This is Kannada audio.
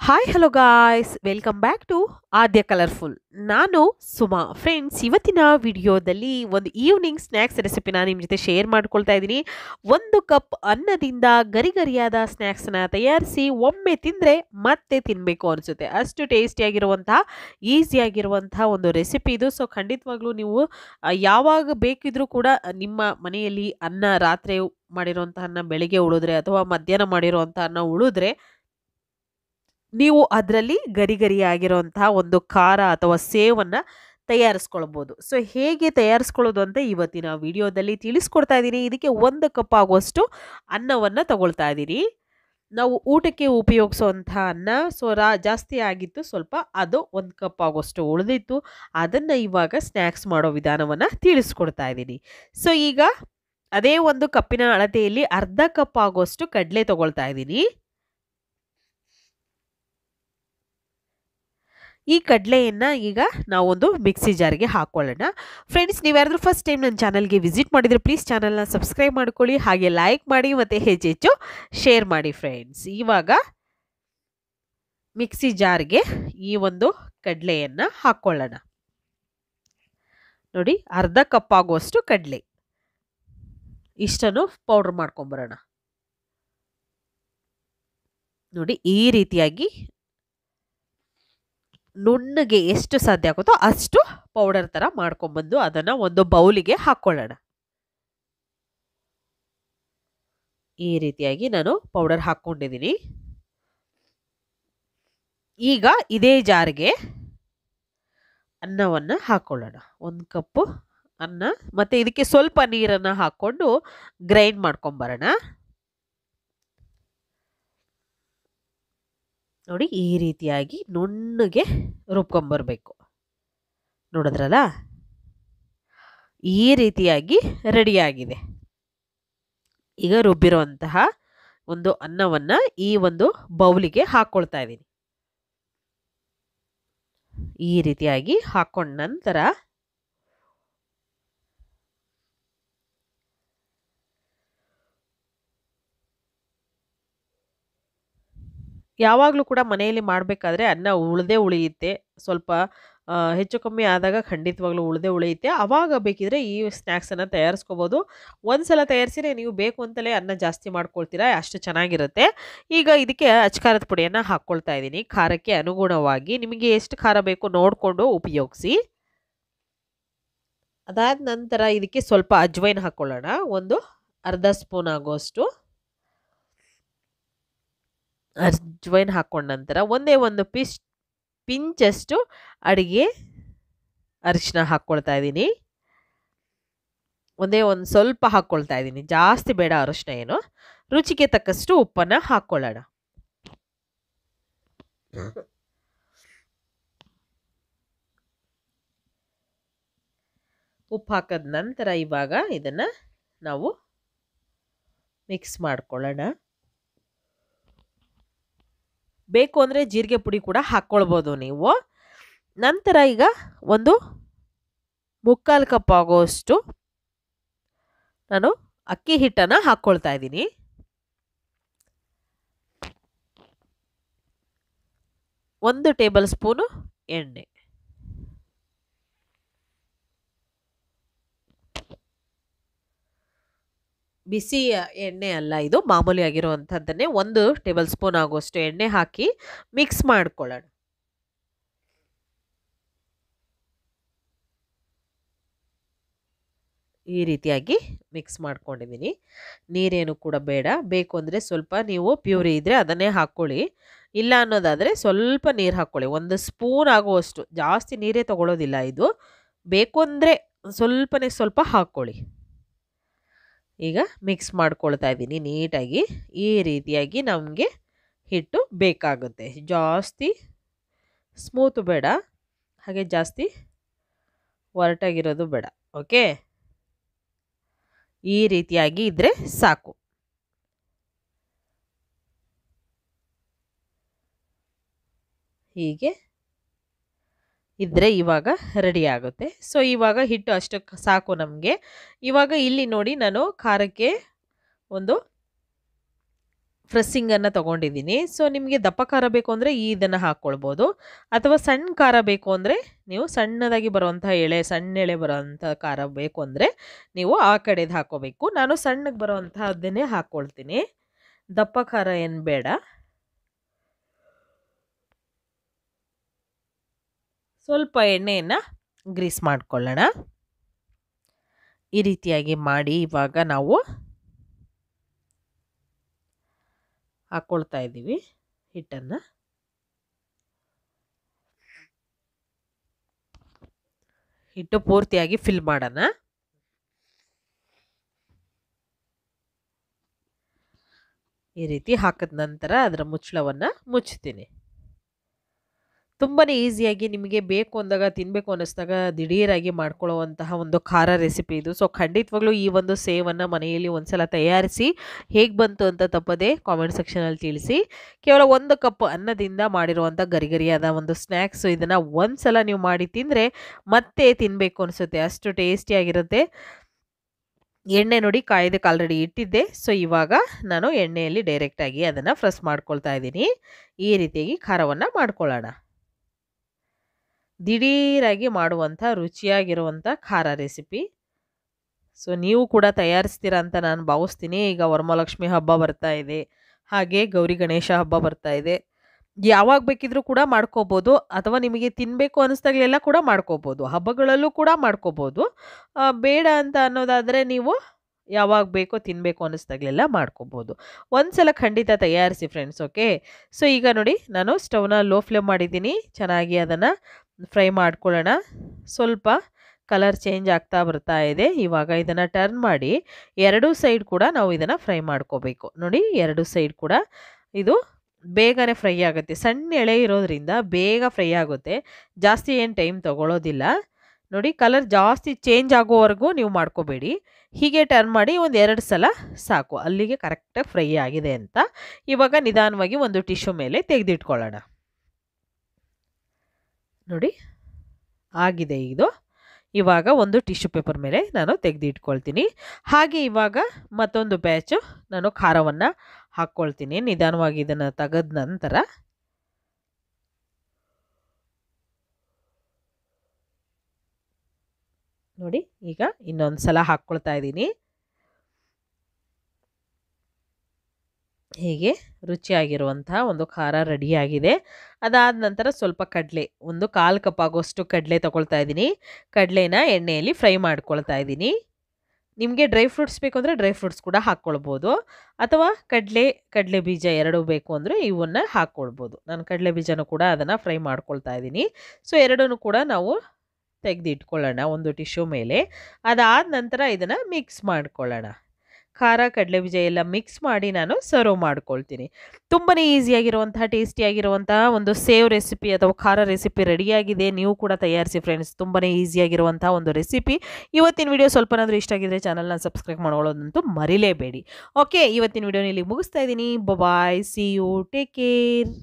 Hi hello guys welcome back to Aadya colourful. ನಾನು ಸುಮಾ. ಫ್ರೆಂಡ್ಸ್, ಇವತ್ತಿನ ವಿಡಿಯೋದಲ್ಲಿ ಒಂದು ಈವ್ನಿಂಗ್ ಸ್ನ್ಯಾಕ್ಸ್ ರೆಸಿಪಿನ ನಿಮ್ಮ ಜೊತೆ ಶೇರ್ ಮಾಡ್ಕೊಳ್ತಾ ಇದ್ದೀನಿ. 1 ಕಪ್ ಅನ್ನದಿಂದ ಗರಿಗರಿಯಾದ ಸ್ನ್ಯಾಕ್ಸ್ನ ತಯಾರಿಸಿ ಒಮ್ಮೆ ತಿಂದರೆ ಮತ್ತೆ ತಿನ್ನಬೇಕು ಅನಿಸುತ್ತೆ. ಅಷ್ಟು ಟೇಸ್ಟಿಯಾಗಿರುವಂತಹ ಈಸಿಯಾಗಿರುವಂತಹ ಒಂದು ರೆಸಿಪಿ ಇದು. ಸೊ ಖಂಡಿತವಾಗ್ಲೂ ನೀವು ಯಾವಾಗ ಬೇಕಿದ್ರೂ ಕೂಡ ನಿಮ್ಮ ಮನೆಯಲ್ಲಿ ಅನ್ನ ರಾತ್ರಿ ಮಾಡಿರುವಂತಹ ಅನ್ನ ಬೆಳಿಗ್ಗೆ ಉಳಿದ್ರೆ ಅಥವಾ ಮಧ್ಯಾಹ್ನ ಮಾಡಿರುವಂಥ ಅನ್ನ ಉಳಿದ್ರೆ ನೀವು ಅದರಲ್ಲಿ ಗರಿಗರಿಯಾಗಿರುವಂತಹ ಒಂದು ಖಾರ ಅಥವಾ ಸೇವನ್ನು ತಯಾರಿಸ್ಕೊಳ್ಬೋದು. ಸೊ ಹೇಗೆ ತಯಾರಿಸ್ಕೊಳ್ಳೋದು ಅಂತ ಇವತ್ತಿನ ವಿಡಿಯೋದಲ್ಲಿ ತಿಳಿಸ್ಕೊಡ್ತಾ ಇದ್ದೀನಿ. ಇದಕ್ಕೆ 1 ಕಪ್ ಆಗುವಷ್ಟು ಅನ್ನವನ್ನು ತಗೊಳ್ತಾ ಇದ್ದೀನಿ. ನಾವು ಊಟಕ್ಕೆ ಉಪಯೋಗಿಸುವಂಥ ಅನ್ನ ಸೊ ಜಾಸ್ತಿ ಆಗಿತ್ತು ಸ್ವಲ್ಪ, ಅದು 1 ಕಪ್ ಆಗುವಷ್ಟು ಉಳಿದಿತ್ತು. ಅದನ್ನು ಇವಾಗ ಸ್ನ್ಯಾಕ್ಸ್ ಮಾಡೋ ವಿಧಾನವನ್ನು ತಿಳಿಸ್ಕೊಡ್ತಾ ಇದ್ದೀನಿ. ಸೊ ಈಗ ಅದೇ 1 ಕಪ್ಪಿನ ಅಳತೆಯಲ್ಲಿ ಅರ್ಧ ಕಪ್ ಆಗುವಷ್ಟು ಕಡಲೆ ತಗೊಳ್ತಾ ಇದ್ದೀನಿ. ಈ ಕಡಲೆಯನ್ನು ಈಗ ನಾವೊಂದು ಮಿಕ್ಸಿ ಜಾರಿಗೆ ಹಾಕ್ಕೊಳ್ಳೋಣ. ಫ್ರೆಂಡ್ಸ್, ನೀವ್ಯಾರಾದ್ರೂ ಫಸ್ಟ್ ಟೈಮ್ ನನ್ನ ಚಾನಲ್ಗೆ ವಿಸಿಟ್ ಮಾಡಿದರೆ ಪ್ಲೀಸ್ ಚಾನಲ್ನ ಸಬ್ಸ್ಕ್ರೈಬ್ ಮಾಡ್ಕೊಳ್ಳಿ, ಹಾಗೆ ಲೈಕ್ ಮಾಡಿ ಮತ್ತು ಹೆಚ್ಚೆಚ್ಚು ಶೇರ್ ಮಾಡಿ. ಫ್ರೆಂಡ್ಸ್, ಇವಾಗ ಮಿಕ್ಸಿ ಜಾರ್ಗೆ ಈ ಒಂದು ಕಡಲೆಯನ್ನು ಹಾಕ್ಕೊಳ್ಳೋಣ. ನೋಡಿ, ಅರ್ಧ ಕಪ್ ಆಗುವಷ್ಟು ಕಡಲೆ, ಇಷ್ಟನ್ನು ಪೌಡ್ರ್ ಮಾಡ್ಕೊಂಬರೋಣ. ನೋಡಿ, ಈ ರೀತಿಯಾಗಿ ನುಣ್ಣಗೆ ಎಷ್ಟು ಸಾಧ್ಯ ಆಗುತ್ತೋ ಅಷ್ಟು ಪೌಡರ್ ಥರ ಮಾಡ್ಕೊಂಬಂದು ಅದನ್ನು ಒಂದು ಬೌಲಿಗೆ ಹಾಕ್ಕೊಳ್ಳೋಣ. ಈ ರೀತಿಯಾಗಿ ನಾನು ಪೌಡರ್ ಹಾಕ್ಕೊಂಡಿದ್ದೀನಿ. ಈಗ ಇದೇ ಜಾರ್ಗೆ ಅನ್ನವನ್ನು ಹಾಕ್ಕೊಳ್ಳೋಣ. 1 ಕಪ್ಪು ಅನ್ನ ಮತ್ತು ಇದಕ್ಕೆ ಸ್ವಲ್ಪ ನೀರನ್ನು ಹಾಕ್ಕೊಂಡು ಗ್ರೈಂಡ್ ಮಾಡ್ಕೊಂಬರೋಣ. ನೋಡಿ, ಈ ರೀತಿಯಾಗಿ ನುಣ್ಣಗೆ ರುಬ್ಕೊಂಬರ್ಬೇಕು. ನೋಡಿದ್ರಲ್ಲ, ಈ ರೀತಿಯಾಗಿ ರೆಡಿಯಾಗಿದೆ. ಈಗ ರುಬ್ಬಿರುವಂತಹ ಒಂದು ಅನ್ನವನ್ನು ಈ ಒಂದು ಬೌಲಿಗೆ ಹಾಕ್ಕೊಳ್ತಾ ಇದ್ದೀನಿ. ಈ ರೀತಿಯಾಗಿ ಹಾಕೊಂಡ ನಂತರ ಯಾವಾಗಲೂ ಕೂಡ ಮನೆಯಲ್ಲಿ ಮಾಡಬೇಕಾದ್ರೆ ಅನ್ನ ಉಳಿಯುತ್ತೆ. ಸ್ವಲ್ಪ ಹೆಚ್ಚು ಕಮ್ಮಿ ಆದಾಗ ಖಂಡಿತವಾಗ್ಲೂ ಉಳಿಯುತ್ತೆ. ಆವಾಗ ಬೇಕಿದ್ರೆ ಈ ಸ್ನ್ಯಾಕ್ಸನ್ನು ತಯಾರಿಸ್ಕೋಬೋದು. ಒಂದ್ಸಲ ತಯಾರಿಸಿದ್ರೆ ನೀವು ಬೇಕು ಅಂತಲೇ ಅನ್ನ ಜಾಸ್ತಿ ಮಾಡ್ಕೊಳ್ತೀರಾ, ಅಷ್ಟು ಚೆನ್ನಾಗಿರುತ್ತೆ. ಈಗ ಇದಕ್ಕೆ ಅಚ್ಕಾರದ ಪುಡಿಯನ್ನು ಹಾಕ್ಕೊಳ್ತಾ ಇದ್ದೀನಿ. ಖಾರಕ್ಕೆ ಅನುಗುಣವಾಗಿ ನಿಮಗೆ ಎಷ್ಟು ಖಾರ ಬೇಕು ನೋಡಿಕೊಂಡು ಉಪಯೋಗಿಸಿ. ಅದಾದ ನಂತರ ಇದಕ್ಕೆ ಸ್ವಲ್ಪ ಅಜ್ವೈನ್ ಹಾಕ್ಕೊಳ್ಳೋಣ. ಒಂದು ಅರ್ಧ ಸ್ಪೂನ್ ಆಗುವಷ್ಟು ಅಜ್ವೈನ್ ಹಾಕೊಂಡ ನಂತರ ಒಂದೇ ಒಂದು ಪಿಂಚಷ್ಟು ಅಡಿಗೆ ಅರಿಶಿನ ಹಾಕ್ಕೊಳ್ತಾ ಇದ್ದೀನಿ. ಒಂದೇ ಒಂದು ಸ್ವಲ್ಪ ಹಾಕ್ಕೊಳ್ತಾ ಇದ್ದೀನಿ, ಜಾಸ್ತಿ ಬೇಡ ಅರಿಶಿನ ಏನು. ರುಚಿಗೆ ತಕ್ಕಷ್ಟು ಉಪ್ಪನ್ನು ಹಾಕ್ಕೊಳ್ಳೋಣ. ಉಪ್ಪು ಹಾಕಿದ ನಂತರ ಇವಾಗ ಇದನ್ನು ನಾವು ಮಿಕ್ಸ್ ಮಾಡ್ಕೊಳ್ಳೋಣ. ಬೇಕು ಅಂದರೆ ಜೀರಿಗೆ ಪುಡಿ ಕೂಡ ಹಾಕ್ಕೊಳ್ಬೋದು ನೀವು. ನಂತರ ಈಗ ಒಂದು 3/4 ಕಪ್ ಆಗೋಷ್ಟು ನಾನು ಅಕ್ಕಿ ಹಿಟ್ಟನ್ನು ಹಾಕ್ಕೊಳ್ತಾ ಇದ್ದೀನಿ. ಒಂದು ಟೇಬಲ್ ಸ್ಪೂನು ಎಣ್ಣೆ, ಬಿಸಿ ಎಣ್ಣೆ ಅಲ್ಲ, ಇದು ಮಾಮೂಲಿ ಆಗಿರುವಂಥದ್ದನ್ನೇ 1 ಟೇಬಲ್ ಸ್ಪೂನ್ ಆಗುವಷ್ಟು ಎಣ್ಣೆ ಹಾಕಿ ಮಿಕ್ಸ್ ಮಾಡ್ಕೊಳ್ಳೋಣ. ಈ ರೀತಿಯಾಗಿ ಮಿಕ್ಸ್ ಮಾಡ್ಕೊಂಡಿದ್ದೀನಿ. ನೀರೇನು ಕೂಡ ಬೇಡ. ಬೇಕು ಅಂದರೆ ಸ್ವಲ್ಪ ನೀವು ಪ್ಯೂರಿ ಇದ್ದರೆ ಅದನ್ನೇ ಹಾಕ್ಕೊಳ್ಳಿ, ಇಲ್ಲ ಅನ್ನೋದಾದರೆ ಸ್ವಲ್ಪ ನೀರು ಹಾಕ್ಕೊಳ್ಳಿ. 1 ಸ್ಪೂನ್ ಆಗುವಷ್ಟು, ಜಾಸ್ತಿ ನೀರೇ ತಗೊಳ್ಳೋದಿಲ್ಲ ಇದು. ಬೇಕು ಅಂದರೆ ಸ್ವಲ್ಪನೇ ಸ್ವಲ್ಪ ಹಾಕ್ಕೊಳ್ಳಿ. ಈಗ ಮಿಕ್ಸ್ ಮಾಡ್ಕೊಳ್ತಾ ಇದ್ದೀನಿ ನೀಟಾಗಿ. ಈ ರೀತಿಯಾಗಿ ನಮಗೆ ಹಿಟ್ಟು ಬೇಕಾಗುತ್ತೆ. ಜಾಸ್ತಿ ಸ್ಮೂತು ಬೇಡ, ಹಾಗೆ ಜಾಸ್ತಿ ಒರಟಾಗಿರೋದು ಬೇಡ. ಓಕೆ, ಈ ರೀತಿಯಾಗಿ ಇದ್ದರೆ ಸಾಕು. ಹೀಗೆ ಇದ್ದರೆ ಇವಾಗ ರೆಡಿ ಆಗುತ್ತೆ. ಸೊ ಇವಾಗ ಹಿಟ್ಟು ಅಷ್ಟಕ್ಕೆ ಸಾಕು ನಮಗೆ. ಇವಾಗ ಇಲ್ಲಿ ನೋಡಿ, ನಾನು ಖಾರಕ್ಕೆ ಒಂದು ಫ್ರೆಸ್ಸಿಂಗನ್ನು ತೊಗೊಂಡಿದ್ದೀನಿ. ಸೊ ನಿಮಗೆ ದಪ್ಪ ಖಾರ ಬೇಕು ಅಂದರೆ ಇದನ್ನು ಹಾಕ್ಕೊಳ್ಬೋದು, ಅಥವಾ ಸಣ್ಣ ಖಾರ ಬೇಕು ಅಂದರೆ ನೀವು ಸಣ್ಣದಾಗಿ ಬರುವಂಥ ಸಣ್ಣ ಎಳೆ ಬರುವಂಥ ಖಾರ ಬೇಕು ಅಂದರೆ ನೀವು ಆ ಕಡೆದು ಹಾಕ್ಕೋಬೇಕು. ನಾನು ಸಣ್ಣಗೆ ಬರುವಂಥದ್ದನ್ನೇ ಹಾಕ್ಕೊಳ್ತೀನಿ, ದಪ್ಪ ಖಾರ ಏನು ಬೇಡ. ಸ್ವಲ್ಪ ಎಣ್ಣೆಯನ್ನು ಗ್ರೀಸ್ ಮಾಡ್ಕೊಳ್ಳೋಣ. ಈ ರೀತಿಯಾಗಿ ಮಾಡಿ ಇವಾಗ ನಾವು ಹಾಕ್ಕೊಳ್ತಾ ಇದ್ದೀವಿ ಹಿಟ್ಟನ್ನು. ಹಿಟ್ಟು ಪೂರ್ತಿಯಾಗಿ ಫಿಲ್ ಮಾಡೋಣ. ಈ ರೀತಿ ಹಾಕಿದ ನಂತರ ಅದರ ಮುಚ್ಚಳವನ್ನು ಮುಚ್ತೀನಿ. ತುಂಬಾ ಈಸಿಯಾಗಿ ನಿಮಗೆ ಬೇಕು ಅಂದಾಗ ತಿನ್ನಬೇಕು ಅನ್ನಿಸ್ದಾಗ ದಿಢೀರಾಗಿ ಮಾಡ್ಕೊಳ್ಳುವಂತಹ ಒಂದು ಖಾರ ರೆಸಿಪಿ ಇದು. ಸೊ ಖಂಡಿತವಾಗ್ಲೂ ಈ ಒಂದು ಸೇವನ್ನು ಮನೆಯಲ್ಲಿ ಒಂದ್ಸಲ ತಯಾರಿಸಿ ಹೇಗೆ ಬಂತು ಅಂತ ತಪ್ಪದೆ ಕಾಮೆಂಟ್ ಸೆಕ್ಷನಲ್ಲಿ ತಿಳಿಸಿ. ಕೇವಲ 1 ಕಪ್ ಅನ್ನದಿಂದ ಮಾಡಿರುವಂಥ ಗರಿಗರಿಯಾದ ಒಂದು ಸ್ನ್ಯಾಕ್ಸು. ಇದನ್ನು ಒಂದ್ಸಲ ನೀವು ಮಾಡಿ ತಿಂದರೆ ಮತ್ತೆ ತಿನ್ನಬೇಕು ಅನಿಸುತ್ತೆ, ಅಷ್ಟು ಟೇಸ್ಟಿಯಾಗಿರುತ್ತೆ. ಎಣ್ಣೆ ನೋಡಿ ಕಾಯ್ದಕ್ಕೆ ಆಲ್ರೆಡಿ ಇಟ್ಟಿದ್ದೆ. ಸೊ ಇವಾಗ ನಾನು ಎಣ್ಣೆಯಲ್ಲಿ ಡೈರೆಕ್ಟಾಗಿ ಅದನ್ನು ಫ್ರಸ್ ಮಾಡ್ಕೊಳ್ತಾ ಇದ್ದೀನಿ. ಈ ರೀತಿಯಾಗಿ ಖಾರವನ್ನು ಮಾಡ್ಕೊಳ್ಳೋಣ. ದಿಢೀರಾಗಿ ಮಾಡುವಂಥ ರುಚಿಯಾಗಿರುವಂಥ ಖಾರ ರೆಸಿಪಿ. ಸೊ ನೀವು ಕೂಡ ತಯಾರಿಸ್ತೀರಾ ಅಂತ ನಾನು ಭಾವಿಸ್ತೀನಿ. ಈಗ ವರಮಹಾಲಕ್ಷ್ಮಿ ಹಬ್ಬ ಬರ್ತಾ ಇದೆ, ಹಾಗೆ ಗೌರಿ ಗಣೇಶ ಹಬ್ಬ ಬರ್ತಾ ಇದೆ. ಯಾವಾಗ ಬೇಕಿದ್ರೂ ಕೂಡ ಮಾಡ್ಕೋಬೋದು, ಅಥವಾ ನಿಮಗೆ ತಿನ್ನಬೇಕು ಅನ್ನಿಸ್ದಾಗಲೆಲ್ಲ ಕೂಡ ಮಾಡ್ಕೋಬೋದು, ಹಬ್ಬಗಳಲ್ಲೂ ಕೂಡ ಮಾಡ್ಕೋಬೋದು. ಬೇಡ ಅಂತ ಅನ್ನೋದಾದರೆ ನೀವು ಯಾವಾಗ ಬೇಕೋ ತಿನ್ನಬೇಕು ಅನ್ನಿಸ್ದಾಗಲೆಲ್ಲ ಮಾಡ್ಕೋಬೋದು. ಒಂದ್ಸಲ ಖಂಡಿತ ತಯಾರಿಸಿ ಫ್ರೆಂಡ್ಸ್. ಓಕೆ, ಸೊ ಈಗ ನೋಡಿ ನಾನು ಸ್ಟವ್ನ ಲೋ ಫ್ಲೇಮ್ ಮಾಡಿದ್ದೀನಿ. ಚೆನ್ನಾಗಿ ಅದನ್ನು ಫ್ರೈ ಮಾಡ್ಕೊಳ್ಳೋಣ. ಸ್ವಲ್ಪ ಕಲರ್ ಚೇಂಜ್ ಆಗ್ತಾ ಬರ್ತಾ ಇದೆ. ಇವಾಗ ಇದನ್ನು ಟರ್ನ್ ಮಾಡಿ 2 ಸೈಡ್ ಕೂಡ ನಾವು ಇದನ್ನು ಫ್ರೈ ಮಾಡ್ಕೋಬೇಕು. ನೋಡಿ 2 ಸೈಡ್ ಕೂಡ ಇದು ಬೇಗನೆ ಫ್ರೈ ಆಗುತ್ತೆ. ಸಣ್ಣ ಎಳೆ ಇರೋದ್ರಿಂದ ಬೇಗ ಫ್ರೈ ಆಗುತ್ತೆ, ಜಾಸ್ತಿ ಏನು ಟೈಮ್ ತಗೊಳ್ಳೋದಿಲ್ಲ. ನೋಡಿ ಕಲರ್ ಜಾಸ್ತಿ ಚೇಂಜ್ ಆಗೋವರೆಗೂ ನೀವು ಮಾಡ್ಕೋಬೇಡಿ, ಹೀಗೆ ಟರ್ನ್ ಮಾಡಿ ಒಂದು 2 ಸಲ ಸಾಕು, ಅಲ್ಲಿಗೆ ಕರೆಕ್ಟಾಗಿ ಫ್ರೈ ಆಗಿದೆ ಅಂತ. ಇವಾಗ ನಿಧಾನವಾಗಿ ಒಂದು ಟಿಶ್ಯೂ ಮೇಲೆ ತೆಗೆದಿಟ್ಕೊಳ್ಳೋಣ. ನೋಡಿ ಆಗಿದೆ ಇದು. ಇವಾಗ ಒಂದು ಟಿಶ್ಯೂ ಪೇಪರ್ ಮೇಲೆ ನಾನು ತೆಗೆದಿಟ್ಕೊಳ್ತೀನಿ. ಹಾಗೆ ಇವಾಗ ಮತ್ತೊಂದು ಬ್ಯಾಚು ನಾನು ಖಾರವನ್ನು ಹಾಕ್ಕೊಳ್ತೀನಿ. ನಿಧಾನವಾಗಿ ಇದನ್ನು ತೆಗೆದ ನಂತರ ನೋಡಿ ಈಗ ಇನ್ನೊಂದು ಸಲ ಹಾಕ್ಕೊಳ್ತಾ ಇದ್ದೀನಿ. ಹೀಗೆ ರುಚಿಯಾಗಿರುವಂತಹ ಒಂದು ಖಾರ ರೆಡಿಯಾಗಿದೆ. ಅದಾದ ನಂತರ ಸ್ವಲ್ಪ ಕಡಲೆ, ಒಂದು 1/4 ಕಪ್ ಆಗೋಷ್ಟು ಕಡಲೆ ತೊಗೊಳ್ತಾ ಇದ್ದೀನಿ. ಕಡಲೆನ ಎಣ್ಣೆಯಲ್ಲಿ ಫ್ರೈ ಮಾಡ್ಕೊಳ್ತಾ ಇದ್ದೀನಿ. ನಿಮಗೆ ಡ್ರೈ ಫ್ರೂಟ್ಸ್ ಬೇಕು ಅಂದರೆ ಡ್ರೈ ಫ್ರೂಟ್ಸ್ ಕೂಡ ಹಾಕ್ಕೊಳ್ಬೋದು, ಅಥವಾ ಕಡಲೆ ಬೀಜ ಎರಡೂ ಬೇಕು ಅಂದರೆ ಇವನ್ನು ಹಾಕ್ಕೊಳ್ಬೋದು. ನಾನು ಕಡಲೆ ಬೀಜನೂ ಕೂಡ ಅದನ್ನು ಫ್ರೈ ಮಾಡ್ಕೊಳ್ತಾ ಇದ್ದೀನಿ. ಸೊ ಎರಡೂ ಕೂಡ ನಾವು ತೆಗೆದಿಟ್ಕೊಳ್ಳೋಣ ಒಂದು ಟಿಶ್ಯೂ ಮೇಲೆ. ಅದಾದ ನಂತರ ಇದನ್ನು ಮಿಕ್ಸ್ ಮಾಡ್ಕೊಳ್ಳೋಣ. ಖಾರ ಕಡಲೆ ಬೀಜ ಎಲ್ಲ ಮಿಕ್ಸ್ ಮಾಡಿ ನಾನು ಸರ್ವ್ ಮಾಡ್ಕೊಳ್ತೀನಿ. ತುಂಬಾ ಈಸಿಯಾಗಿರುವಂತಹ ಟೇಸ್ಟಿಯಾಗಿರುವಂತಹ ಒಂದು ಸೇವ್ ರೆಸಿಪಿ ಅಥವಾ ಖಾರ ರೆಸಿಪಿ ರೆಡಿಯಾಗಿದೆ. ನೀವು ಕೂಡ ತಯಾರಿಸಿ ಫ್ರೆಂಡ್ಸ್, ತುಂಬಾ ಈಸಿಯಾಗಿರುವಂತಹ ಒಂದು ರೆಸಿಪಿ. ಇವತ್ತಿನ ವಿಡಿಯೋ ಸ್ವಲ್ಪನಾದರೂ ಇಷ್ಟ ಆಗಿದ್ರೆ ಚಾನಲ್ನ ಸಬ್ಸ್ಕ್ರೈಬ್ ಮಾಡೋದಂತೂ ಮರಿಲೇಬೇಡಿ. ಓಕೆ, ಇವತ್ತಿನ ವಿಡಿಯೋನ ಇಲ್ಲಿ ಮುಗಿಸ್ತಾ ಇದ್ದೀನಿ. ಬಾಯ್, ಸಿ ಯು, ಟೇಕ್ ಕೇರ್.